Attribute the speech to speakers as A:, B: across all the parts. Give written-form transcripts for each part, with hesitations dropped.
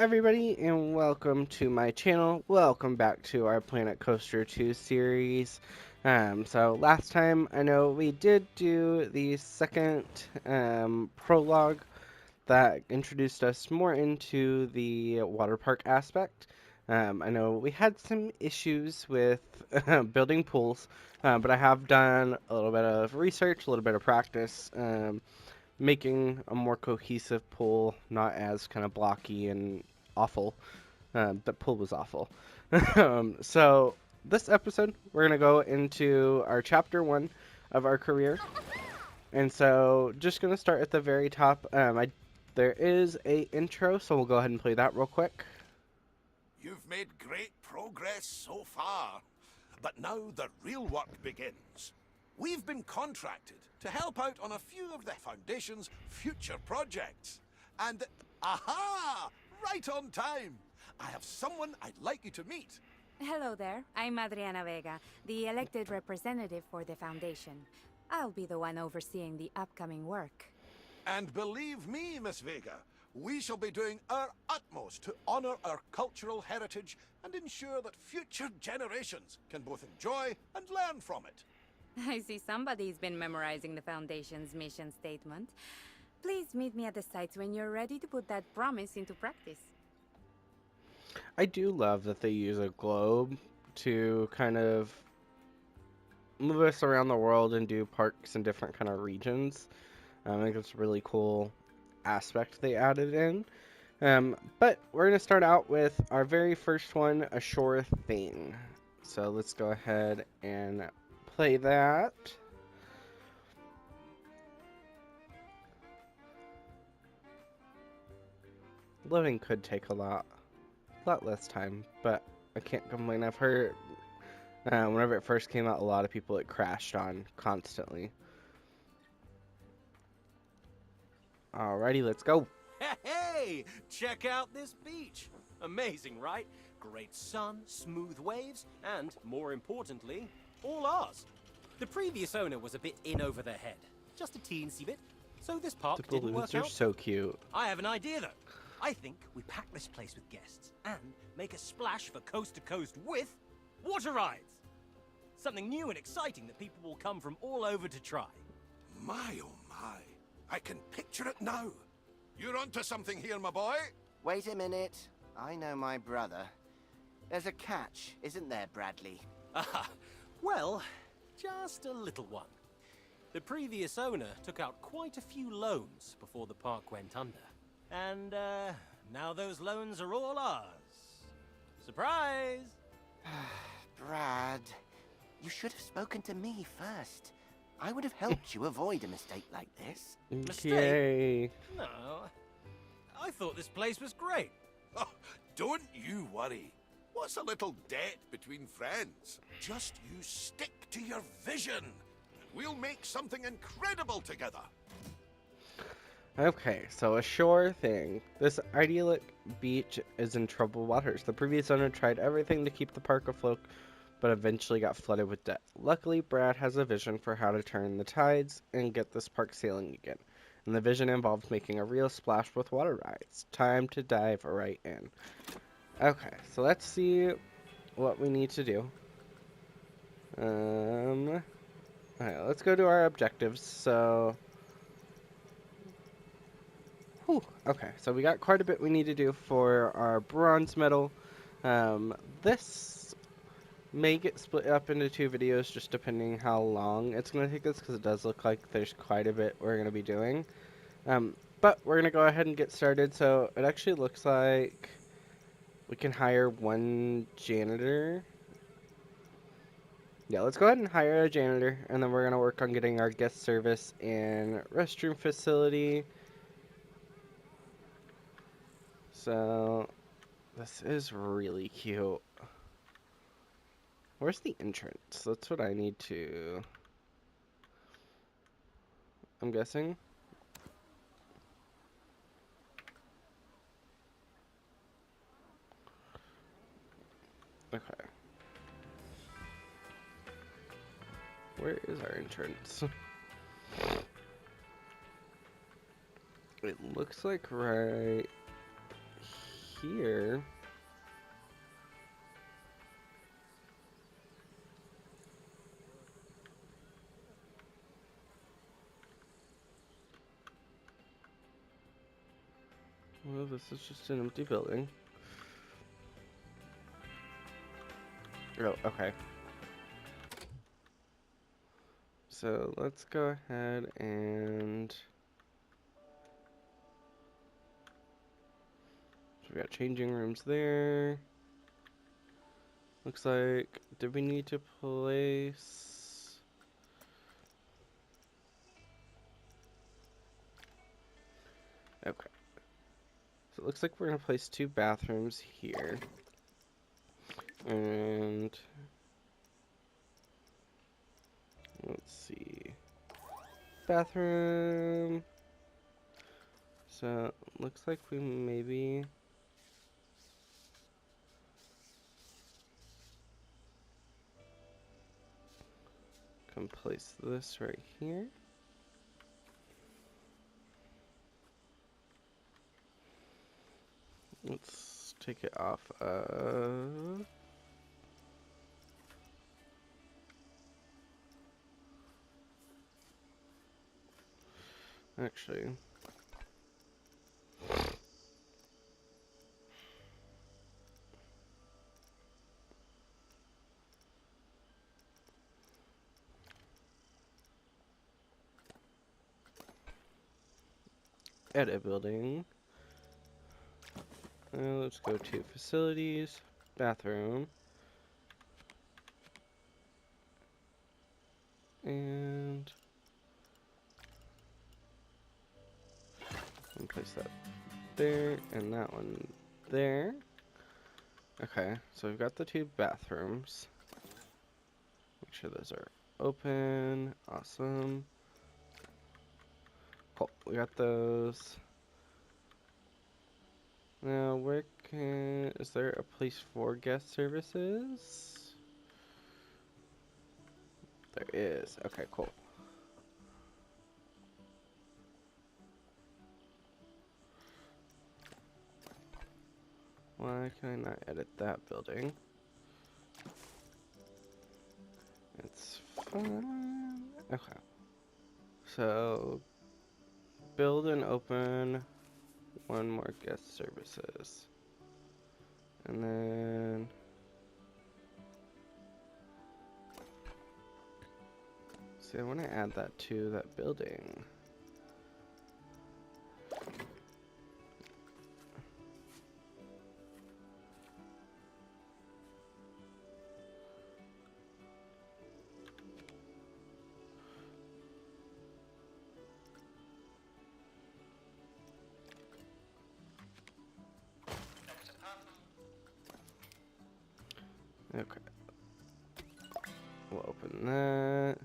A: everybody, and welcome to my channel. Welcome back to our Planet Coaster 2 series. So last time, I know we did do the second prologue that introduced us more into the water park aspect. I know we had some issues with building pools, but I have done a little bit of research, a little bit of practice, making a more cohesive pool, not as kind of blocky and awful. The pool was awful. So this episode, we're gonna go into our chapter 1 of our career, and so just gonna start at the very top. There is a intro, so we'll go ahead and play that real quick.
B: You've made great progress so far, but now the real work begins. We've been contracted to help out on a few of the Foundation's future projects. And, aha! Right on time! I have someone I'd like you to meet.
C: Hello there, I'm Adriana Vega, the elected representative for the Foundation. I'll be the one overseeing the upcoming work.
B: And believe me, Miss Vega, we shall be doing our utmost to honor our cultural heritage and ensure that future generations can both enjoy and learn from it.
C: I see somebody's been memorizing the Foundation's mission statement. Please meet me at the sites when you're ready to put that promise into practice.
A: I do love that they use a globe to kind of move us around the world and do parks in different kind of regions. I think it's a really cool aspect they added in. But we're going to start out with our very first one, a sure thing. So let's go ahead and play that. Loading could take a lot less time, but I can't complain. I've heard whenever it first came out, a lot of people it crashed on constantly. Alrighty, let's go.
D: Hey, check out this beach. Amazing, right? Great sun, smooth waves, and, more importantly, all ours. The previous owner was a bit in over their head. Just a teensy bit. So this park
A: The
D: didn't
A: balloons
D: work
A: are
D: out.
A: so cute.
D: I have an idea, though. I think we pack this place with guests and make a splash for coast to coast with water rides. Something new and exciting that people will come from all over to try.
B: My oh my, I can picture it now. You're onto something here, my boy.
E: Wait a minute. I know my brother. There's a catch, isn't there, Bradley?
D: Ah, well, just a little one. The previous owner took out quite a few loans before the park went under. And, now those loans are all ours. Surprise!
E: Brad, you should have spoken to me first. I would have helped you avoid a mistake like this.
D: Mistake?
A: Yay.
D: No, I thought this place was great.
B: Oh, don't you worry. What's a little debt between friends? Just you stick to your vision, and we'll make something incredible together.
A: Okay, so a sure thing. This idyllic beach is in troubled waters. The previous owner tried everything to keep the park afloat, but eventually got flooded with debt. Luckily, Brad has a vision for how to turn the tides and get this park sailing again. And the vision involves making a real splash with water rides. Time to dive right in. Okay, so let's see what we need to do. Alright, let's go to our objectives. So, okay, so we got quite a bit we need to do for our bronze medal. This may get split up into 2 videos just depending how long it's going to take us, because it does look like there's quite a bit we're going to be doing. But we're going to go ahead and get started. So it actually looks like we can hire 1 janitor. Yeah, let's go ahead and hire a janitor, and then we're going to work on getting our guest service and restroom facility. So this is really cute. Where's the entrance? That's what I need to... I'm guessing. Okay. Where is our entrance? It looks like right here. Well, this is just an empty building. Oh, okay. So let's go ahead and... So we got changing rooms there. Looks like, did we need to place... Okay. So it looks like we're gonna place 2 bathrooms here. And... Let's see. Bathroom. So, looks like we maybe... can place this right here. Let's take it off of... Actually... Edit building. Let's go to facilities, bathroom. And... place that there, and that one there. Okay, so we've got the 2 bathrooms. Make sure those are open. Awesome. Cool, we got those. Now, where can... is there a place for guest services? There is. Okay, cool. Why can I not edit that building? It's fine. Okay. So, build and open 1 more guest services. And then... see, I want to add that to that building. Okay. We'll open that.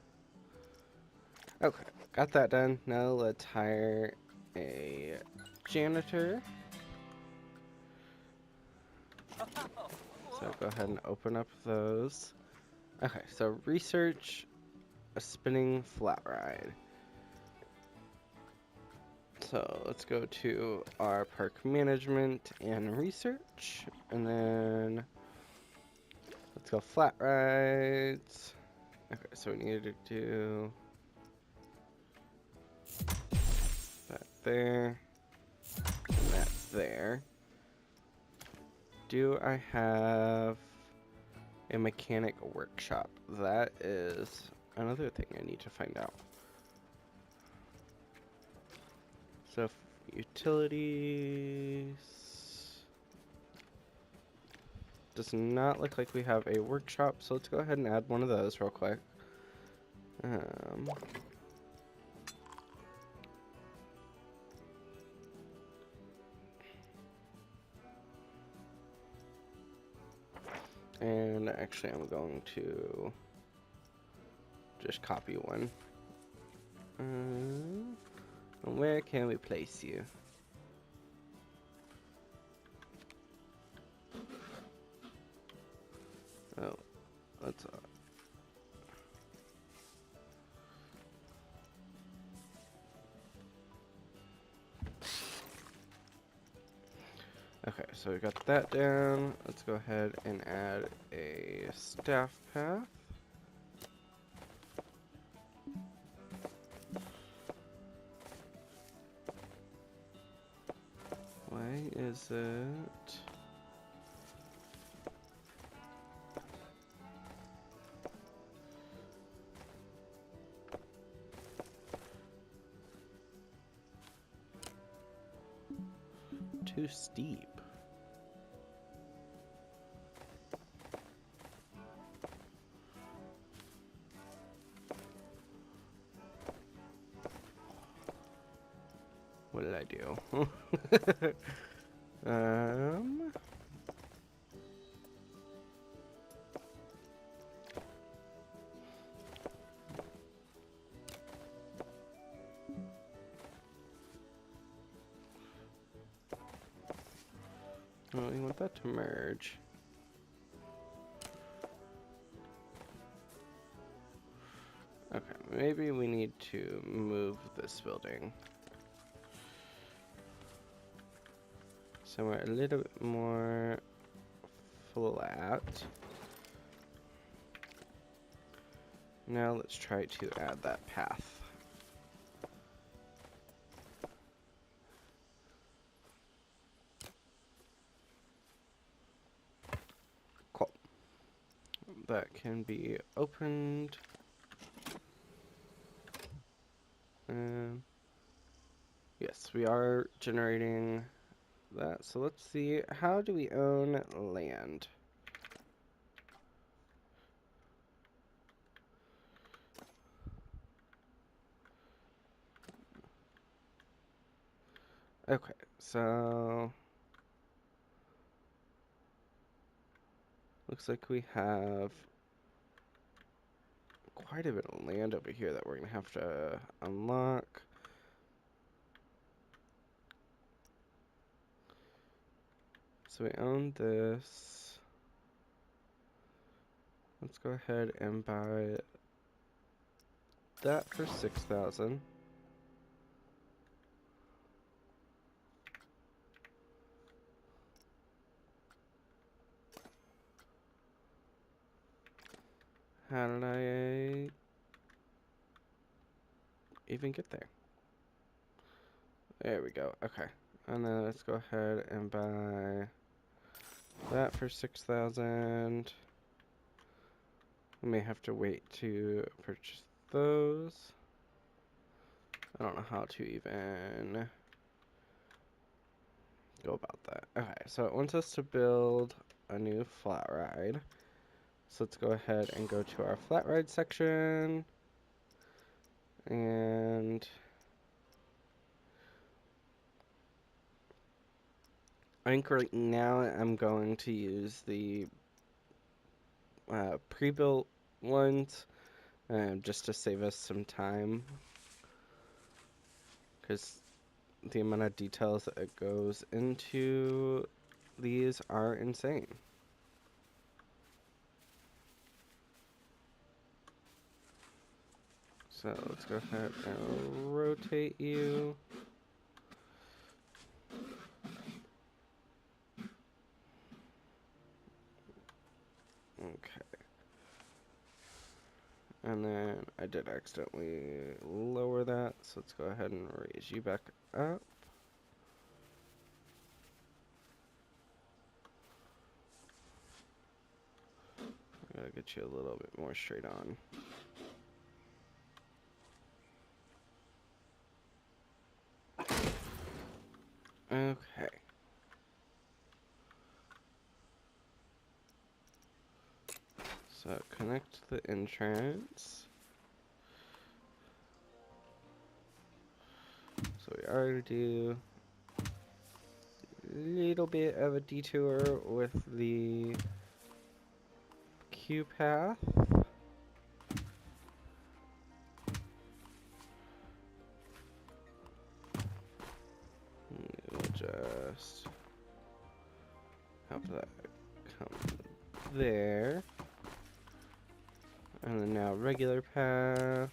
A: Okay, got that done. Now let's hire a janitor. So go ahead and open up those. Okay, so research a spinning flat ride. So let's go to our park management and research, and then let's go flat rides. Okay, so we need to do that there, and that there. Do I have a mechanic workshop? That is another thing I need to find out. So, utilities. Does not look like we have a workshop, so let's go ahead and add one of those real quick. And actually, I'm going to just copy one. Where can we place you? Oh, let's. Okay, so we got that down. Let's go ahead and add a staff path. Why is it? Too steep. What did I do? um. Oh, you want that to merge. Okay, maybe we need to move this building somewhere a little bit more flat. Now let's try to add that path. Cool. That can be opened. Yes, we are generating that. So let's see, how do we own land? Okay, so looks like we have quite a bit of land over here that we're gonna have to unlock. So we own this. Let's go ahead and buy that for 6,000. How did I even get there? There we go. Okay. And then let's go ahead and buy that for 6,000. We may have to wait to purchase those. I don't know how to even go about that. Okay, so it wants us to build a new flat ride. So let's go ahead and go to our flat ride section. And I think right now I'm going to use the pre-built ones just to save us some time. Because the amount of details that goes into these are insane. So let's go ahead and rotate you. Okay. And then I did accidentally lower that, so let's go ahead and raise you back up. I gotta get you a little bit more straight on. Okay. So connect the entrance. So we already do a little bit of a detour with the queue path. We'll just have that come there. And then now regular path.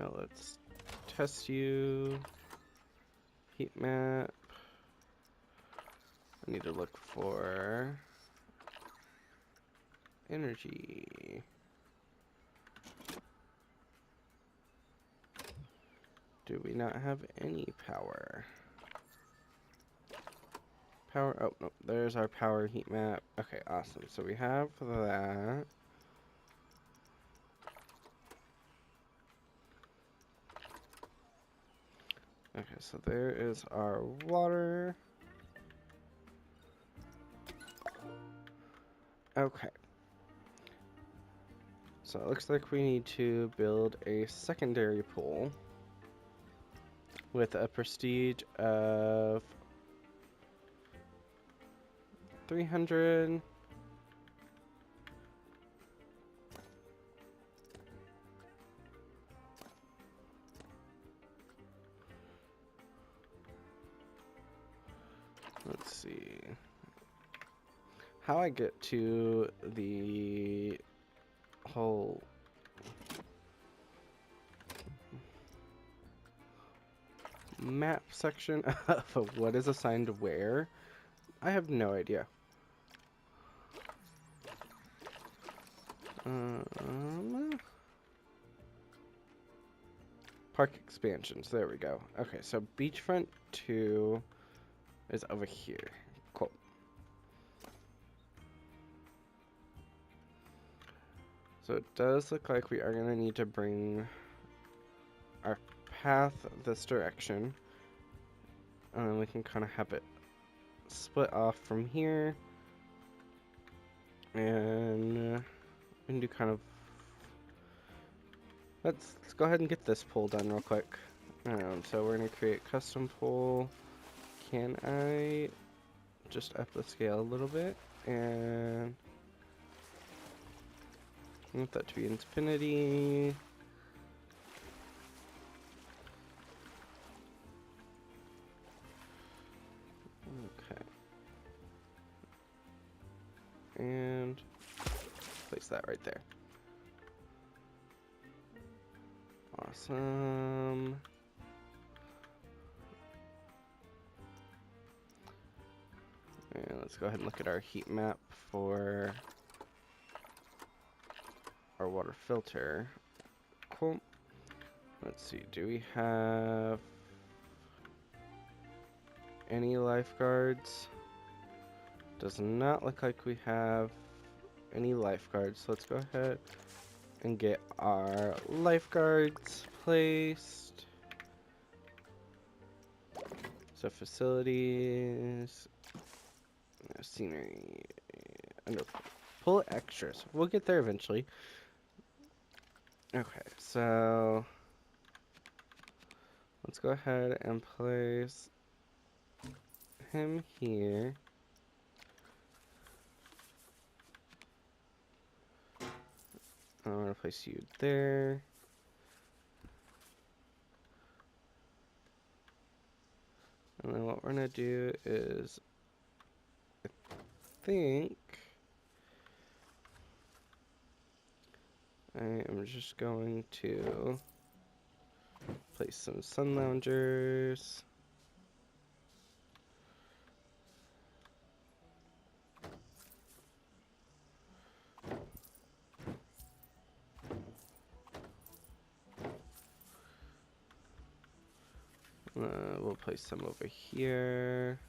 A: Now let's test you. Heat map. I need to look for energy. Do we not have any power? Power, oh no, there's our power heat map. Okay, awesome. So we have that. Okay, so there is our water. Okay. So it looks like we need to build a secondary pool with a prestige of 300. Let's see. How I get to the whole map section of what is assigned where, I have no idea. Park expansions, there we go. Okay, so beachfront 2 is over here. Cool. So it does look like we are going to need to bring our path this direction. And then we can kind of have it split off from here. And we can do kind of... Let's go ahead and get this pool done real quick. So we're going to create custom pool. Can I just up the scale a little bit? And I want that to be infinity. Okay. And place that right there. Awesome. And let's go ahead and look at our heat map for our water filter. Cool. Let's see, do we have any lifeguards? Does not look like we have any lifeguards. So let's go ahead and get our lifeguards placed. So facilities, scenery, under pull extras. We'll get there eventually. Okay, so let's go ahead and place him here. I'm gonna place you there. And then what we're gonna do is, I think I am just going to place some sun loungers. We'll place some over here.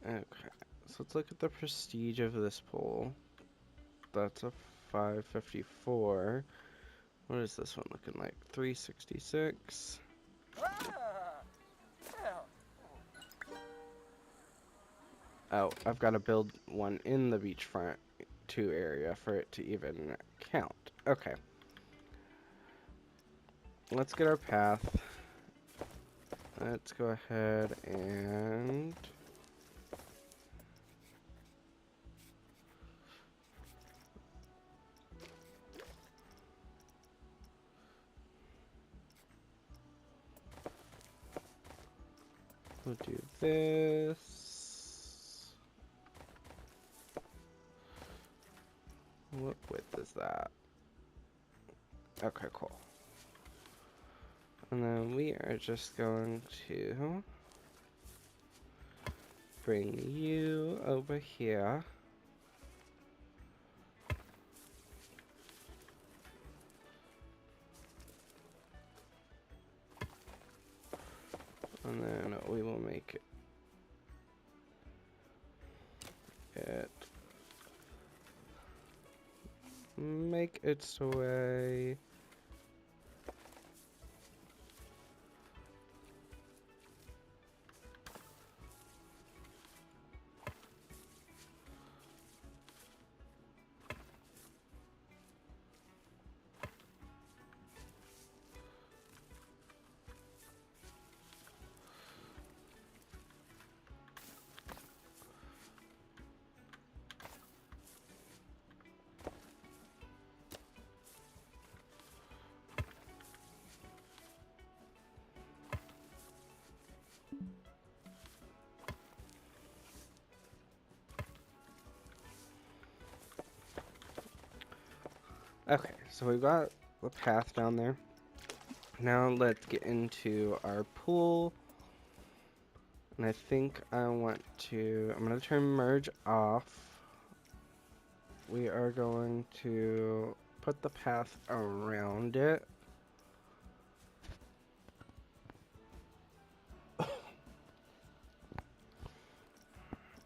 A: Okay, so let's look at the prestige of this pool. That's a 554. What is this one looking like? 366. Oh, I've got to build one in the beachfront 2 area for it to even count. Okay. Let's get our path. Let's go ahead and We'll do this. What width is that? Okay, cool. And then we are just going to bring you over here. And then we will make make its way. Okay, so we've got the path down there. Now let's get into our pool. And I think I'm going to turn merge off. We are going to put the path around it.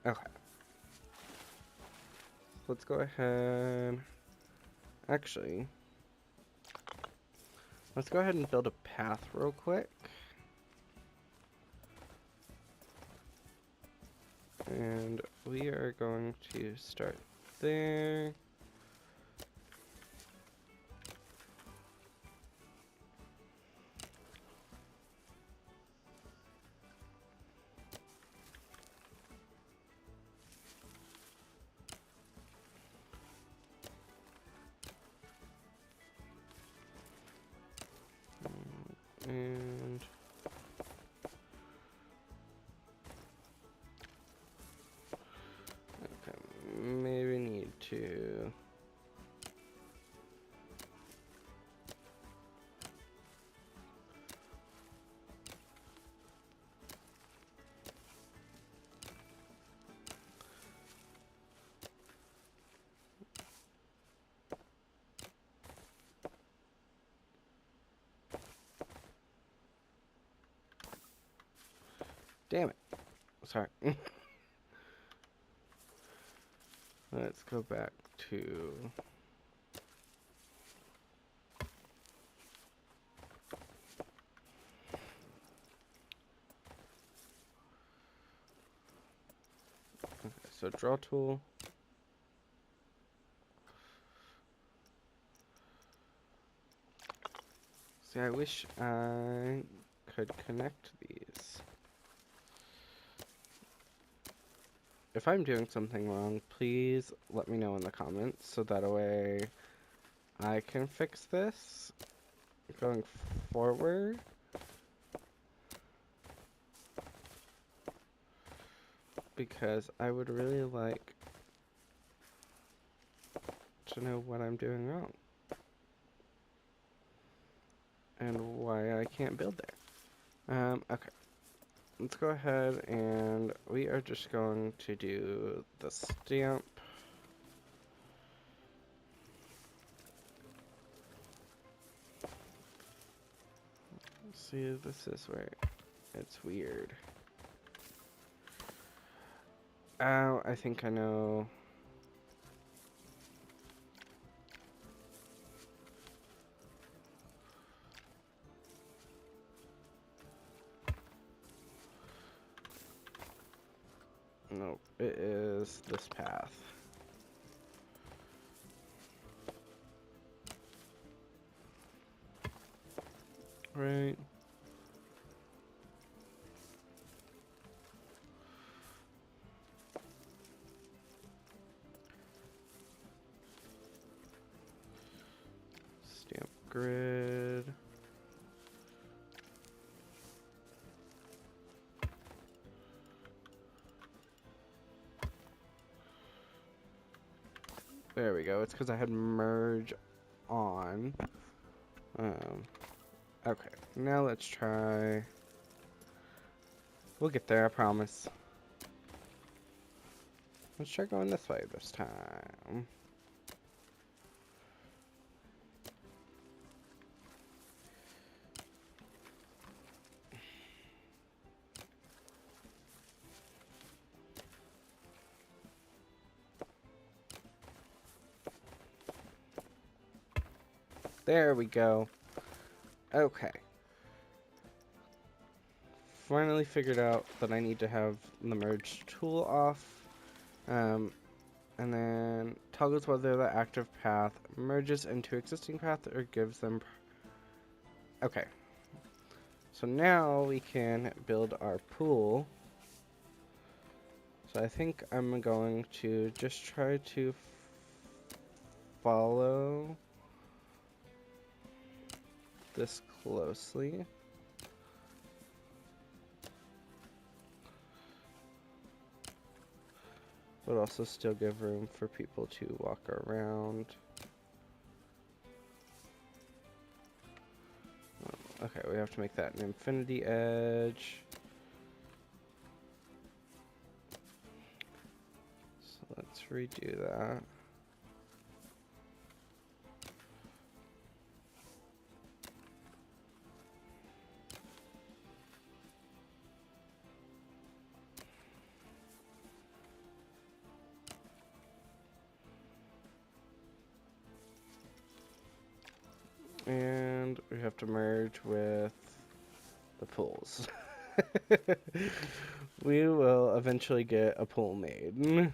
A: Okay. Let's go ahead. Actually, let's go ahead and build a path real quick. And we are going to start there. And okay, maybe need to damn it. Sorry. Let's go back to okay, so draw tool. See, I wish I could connect these. If I'm doing something wrong, please let me know in the comments so that way I can fix this going forward. Because I would really like to know what I'm doing wrong. And why I can't build there. Okay. Let's go ahead and we are just going to do the stamp. See, this is where it's weird. Oh, I think I know. Nope, it is this path. Right. Stamp grid. There we go. It's because I had merge on. Okay. Now let's try. We'll get there, I promise. Let's try going this way this time. There we go. Okay. Finally figured out that I need to have the merge tool off. And then toggles whether the active path merges into existing path or gives them... Okay. So now we can build our pool. So I think I'm going to just try to follow this closely. But also still give room for people to walk around. Okay, we have to make that an infinity edge. So let's redo that. And we have to merge with the pools. We will eventually get a pool made.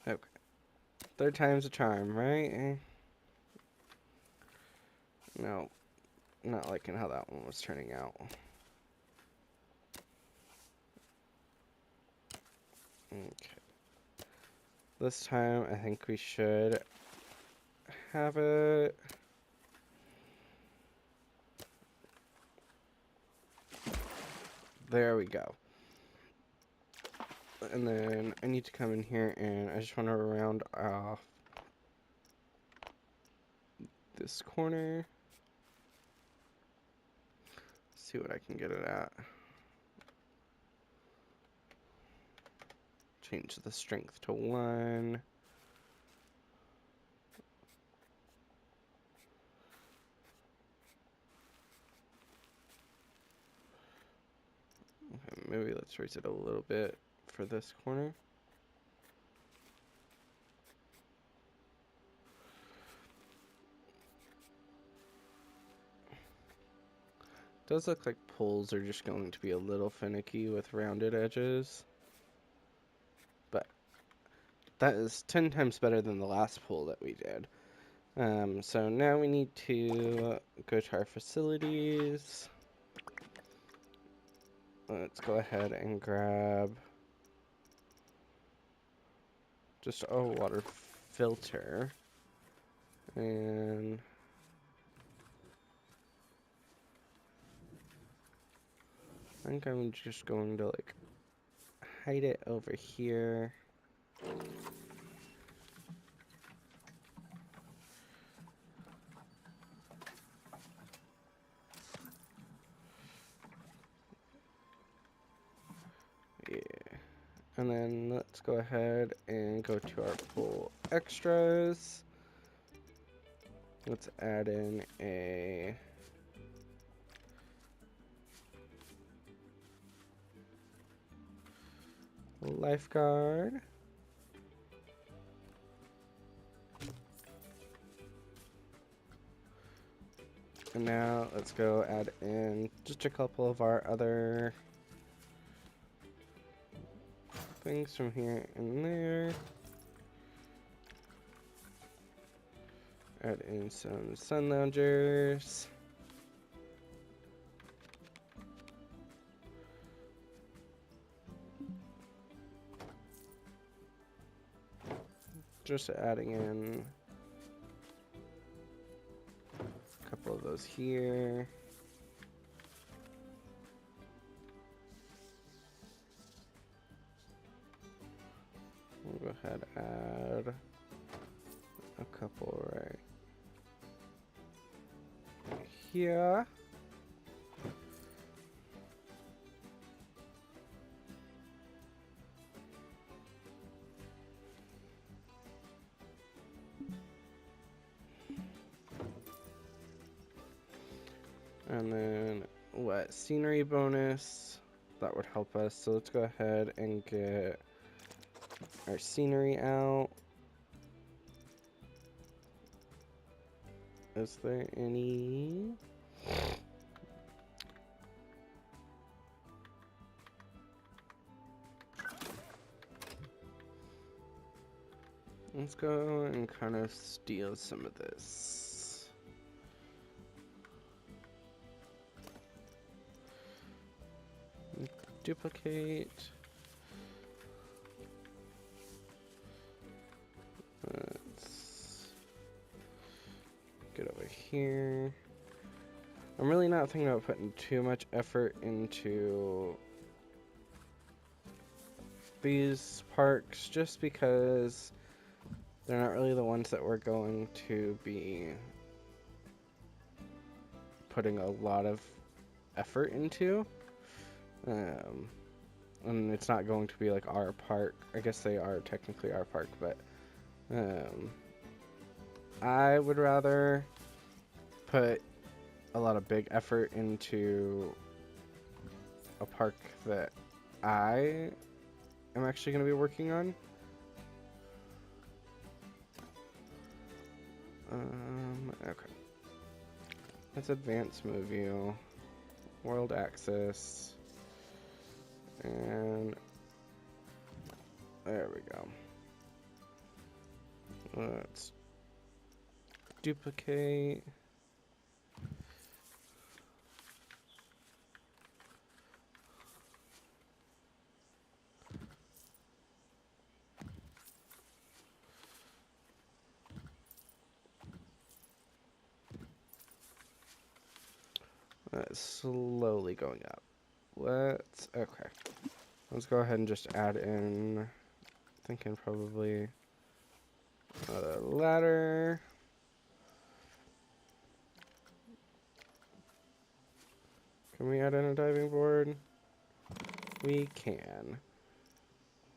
A: Okay. Third time's a charm, right? No. Not liking how that one was turning out. Okay. This time, I think we should have it. There we go. And then I need to come in here and I just want to round off this corner. See what I can get it at. Change the strength to 1. Okay, maybe let's raise it a little bit for this corner. Does look like poles are just going to be a little finicky with rounded edges. But that is 10 times better than the last pole that we did. So now we need to go to our facilities. Let's go ahead and grab just a water filter. And I think I'm just going to like hide it over here. Yeah. And then let's go ahead and go to our pool extras. Let's add in a lifeguard. And now let's go add in just a couple of our other things from here and there. Add in some sun loungers. Just adding in a couple of those here. ahead and add a couple right here. And then what scenery bonus that would help us. So let's go ahead and get our scenery out. Is there any? Let's go and kind of steal some of this. Duplicate. Let's get over here. I'm really not thinking about putting too much effort into these parks just because they're not really the ones that we're going to be putting a lot of effort into. And it's not going to be like our park. I guess they are technically our park, but I would rather put a lot of big effort into a park that I am actually going to be working on. Okay. Let's advance move view, world access, and there we go. Let's duplicate. Slowly going up. Okay. Let's go ahead and just add in, thinking probably a ladder. Can we add in a diving board? We can.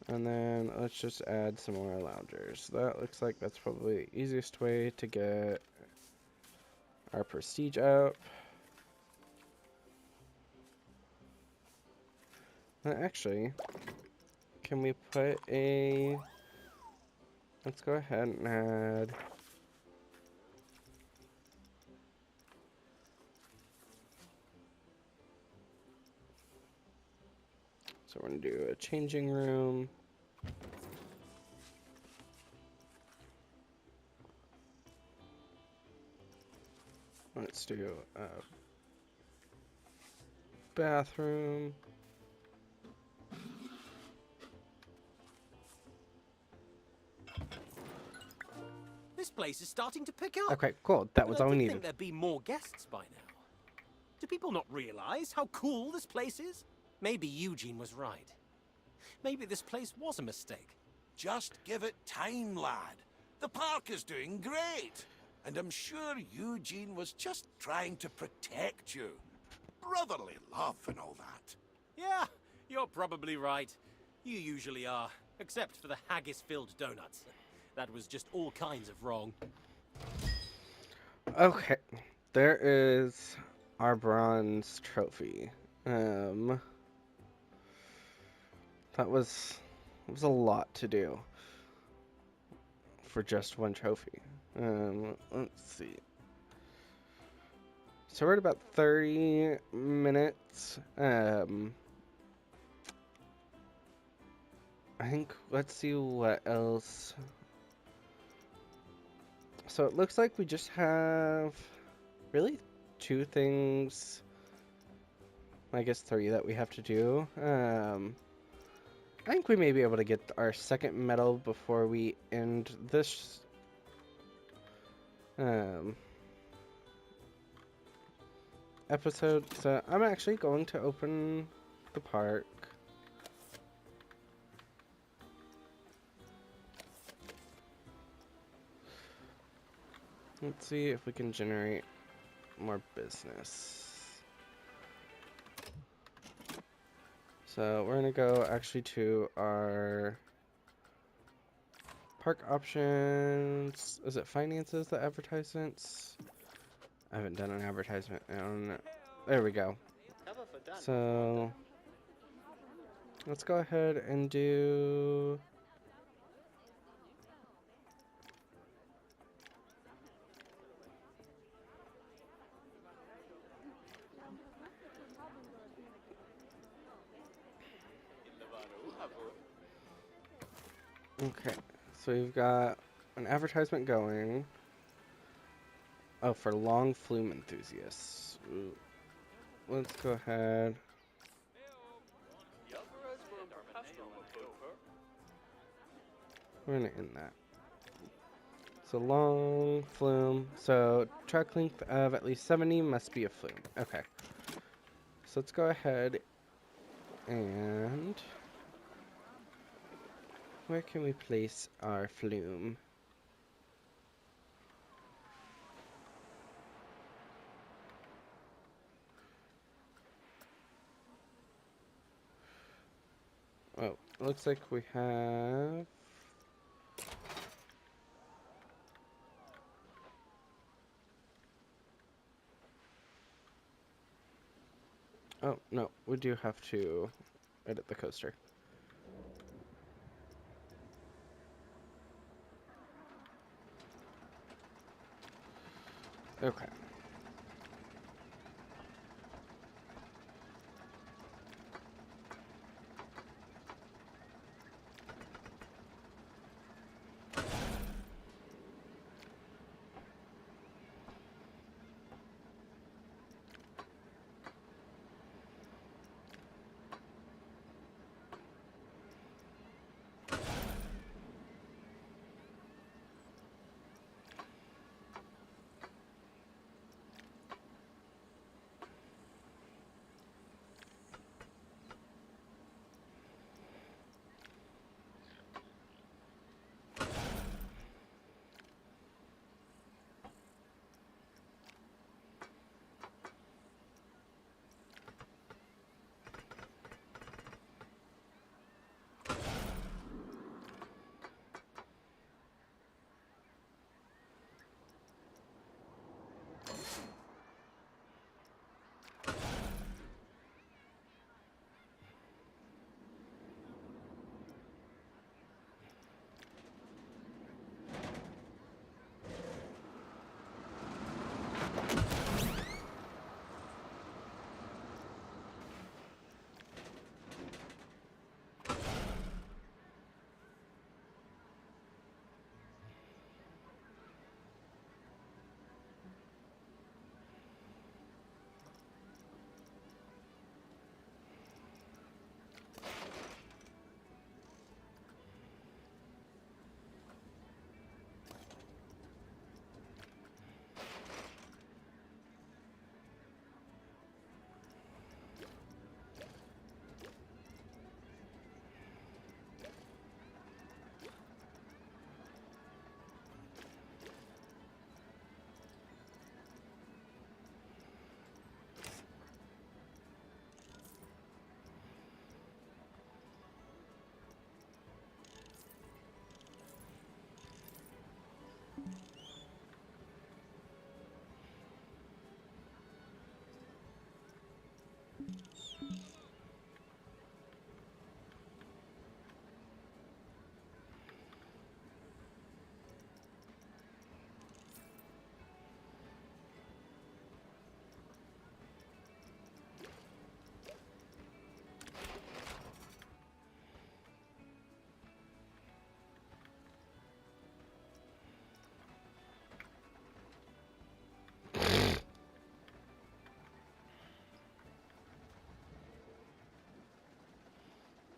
A: And then let's just add some more loungers. That looks like that's probably the easiest way to get our prestige up. Actually, can we put a... Let's go ahead and add... So we're going to do a changing room. Let's do a bathroom.
D: This place is starting to pick up.
A: Okay, cool. That was
D: But
A: all we
D: I did
A: needed.
D: think there'd be more guests by now. Do people not realize how cool this place is? Maybe Eugene was right. Maybe this place was a mistake.
B: Just give it time, lad. The park is doing great. And I'm sure Eugene was just trying to protect you. Brotherly love and all that.
D: Yeah, you're probably right. You usually are, except for the haggis-filled donuts. That was just all kinds of wrong.
A: Okay, there is our bronze trophy. That was a lot to do for just one trophy. Let's see. So we're at about 30 minutes. I think, let's see what else. So it looks like we just have really two things, I guess 3 that we have to do. I think we may be able to get our second medal before we end this episode. So I'm actually going to open the park. Let's see if we can generate more business. So we're gonna go actually to our park options. Is it finances, the advertisements? I haven't done an advertisement. There we go. So let's go ahead and do. Okay, so we've got an advertisement going. Oh, for long flume enthusiasts. Ooh. Let's go ahead. We're gonna end that. So long flume. So track length of at least 70 must be a flume. Okay. So let's go ahead and where can we place our flume? Oh, looks like we have. Oh, no, we do have to edit the coaster. Okay.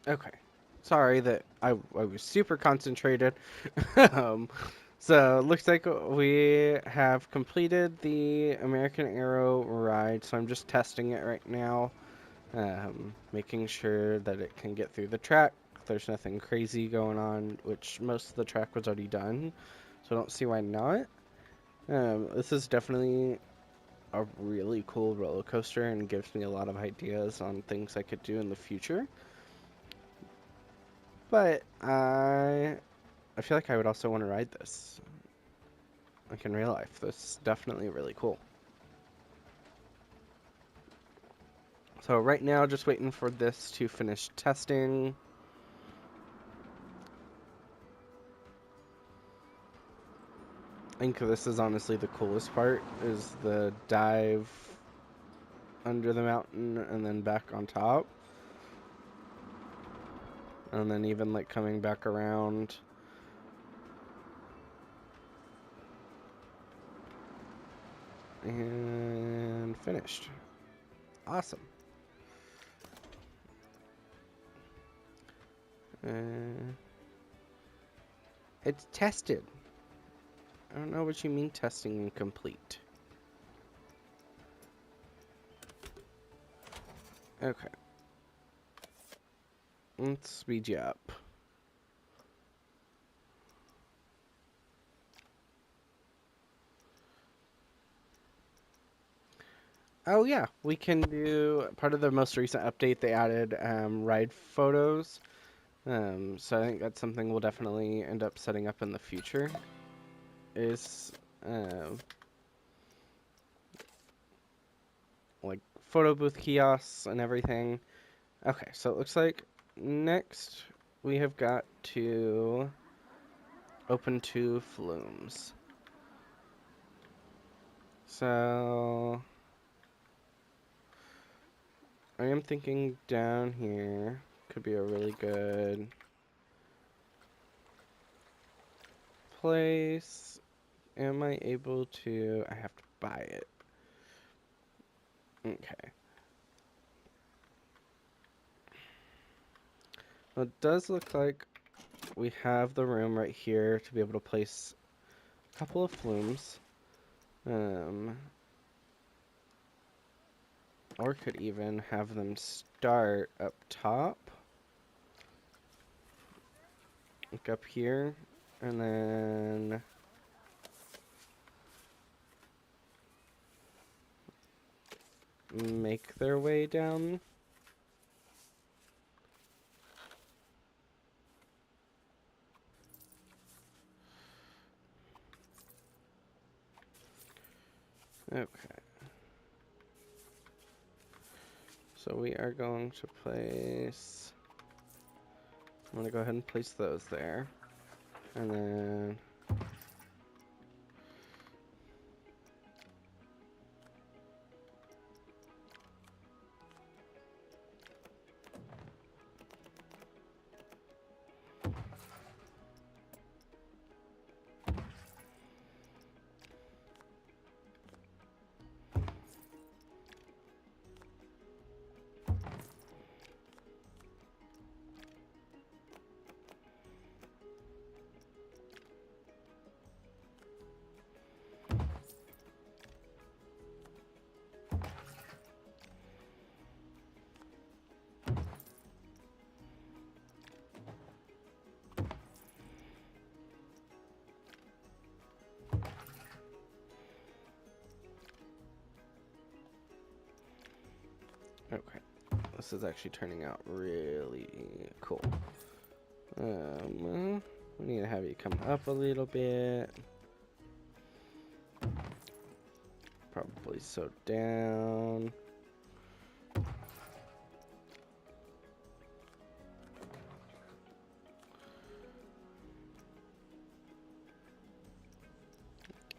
A: Okay. Sorry that I was super concentrated. um, so it looks like we have completed the American Arrow ride, so I'm just testing it right now. Making sure that it can get through the track. There's nothing crazy going on, which most of the track was already done, so I don't see why not. This is definitely a really cool roller coaster and gives me a lot of ideas on things I could do in the future. But I feel like I would also want to ride this, like in real life. This is definitely really cool. So right now, just waiting for this to finish testing. I think this is honestly the coolest part, is the dive under the mountain and then back on top. And then even like coming back around. And finished. Awesome. It's tested. I don't know what you mean testing incomplete. Okay. Let's speed you up. Oh yeah, we can do part of the most recent update. They added ride photos, so I think that's something we'll definitely end up setting up in the future. Is like photo booth kiosks and everything. Okay, so it looks like next we have got to open 2 flumes. So I am thinking down here could be a really good place. Am I able to? I have to buy it. Okay. Well, it does look like we have the room right here to be able to place a couple of flumes. Or could even have them start up top. Like up here. And then make their way down. Okay. So we are going to place... I'm going to go ahead and place those there. And then... Okay. This is actually turning out really cool. We need to have you come up a little bit. Probably so down.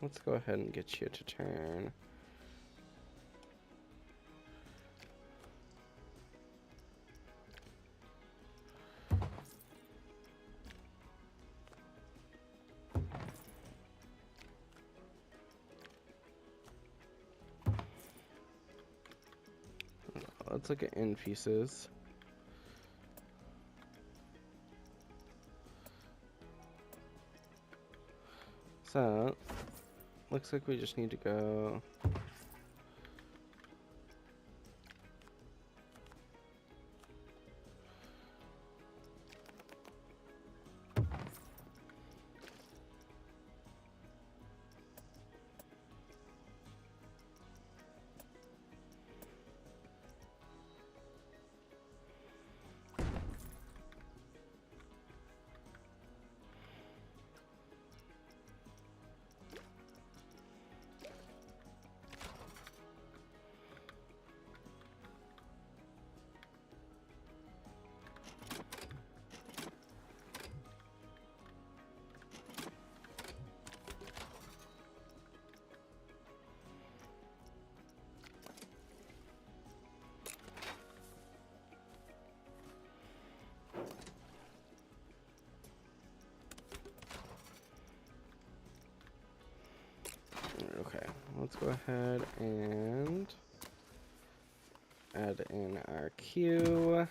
A: Let's go ahead and get you to turn. Let's look at end pieces. So, looks like we just need to go... go ahead and add in our queue.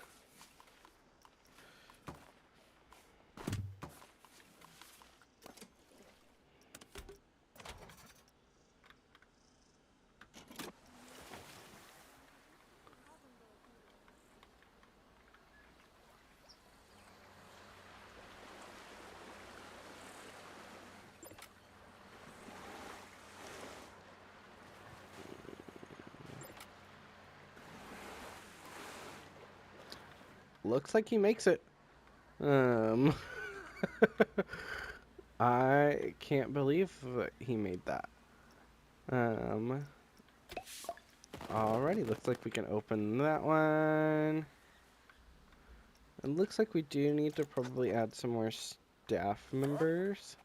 A: Looks like he makes it. I can't believe that he made that. Alrighty, looks like we can open that one. It looks like we do need to probably add some more staff members.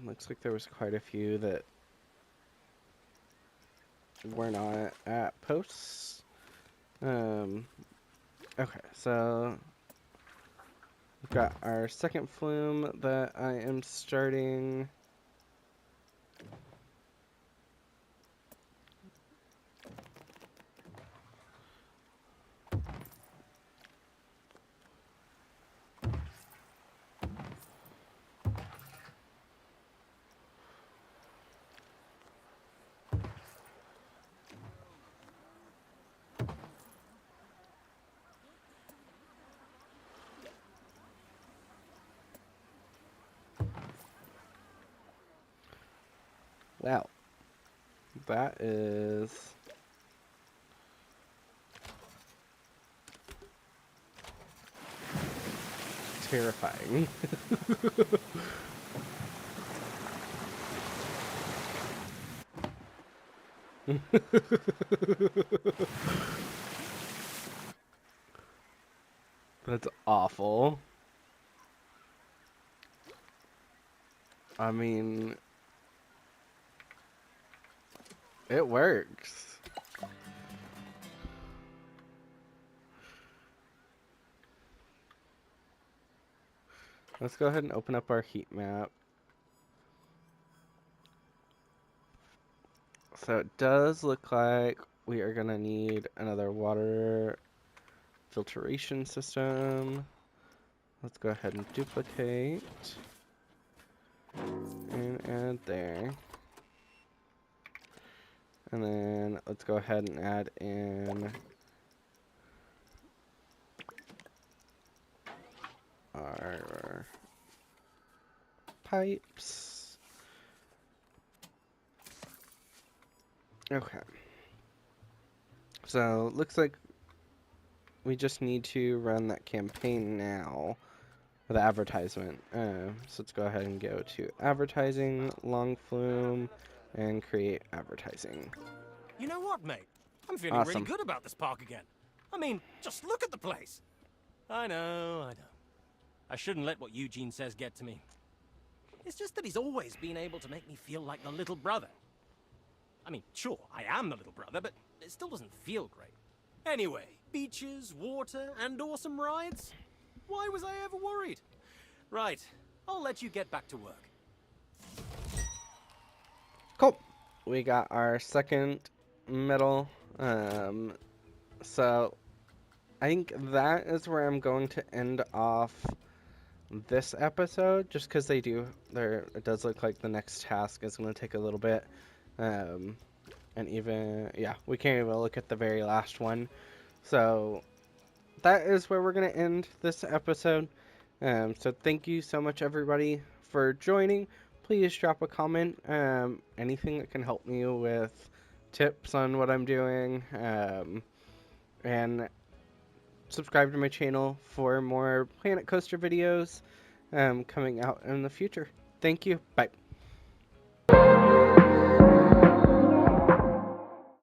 A: Looks like there was quite a few that were not at posts. Okay, so we've got our second flume that I am starting. Wow, that is terrifying. That's awful. I mean, it works. Let's go ahead and open up our heat map. So it does look like we are gonna need another water filtration system. Let's go ahead and duplicate and add there. And then let's go ahead and add in our pipes. Okay. So looks like we just need to run that campaign now. The advertisement. So let's go ahead and go to advertising, long flume, and create advertising.
D: You know what, mate? I'm feeling really
A: Awesome.
D: good about this park again. I mean, just look at the place. I know. I shouldn't let what Eugene says get to me. It's just that he's always been able to make me feel like the little brother. I mean, sure, I am the little brother, but it still doesn't feel great. Anyway, beaches, water, and awesome rides? Why was I ever worried? Right, I'll let you get back to work.
A: Cool. We got our second medal. So I think that is where I'm going to end off this episode, just because it does look like the next task is going to take a little bit. And even, yeah, we can't even look at the very last one. So that is where we're going to end this episode. So thank you so much, everybody, for joining. Please drop a comment, anything that can help me with tips on what I'm doing, and subscribe to my channel for more Planet Coaster videos coming out in the future. Thank you. Bye.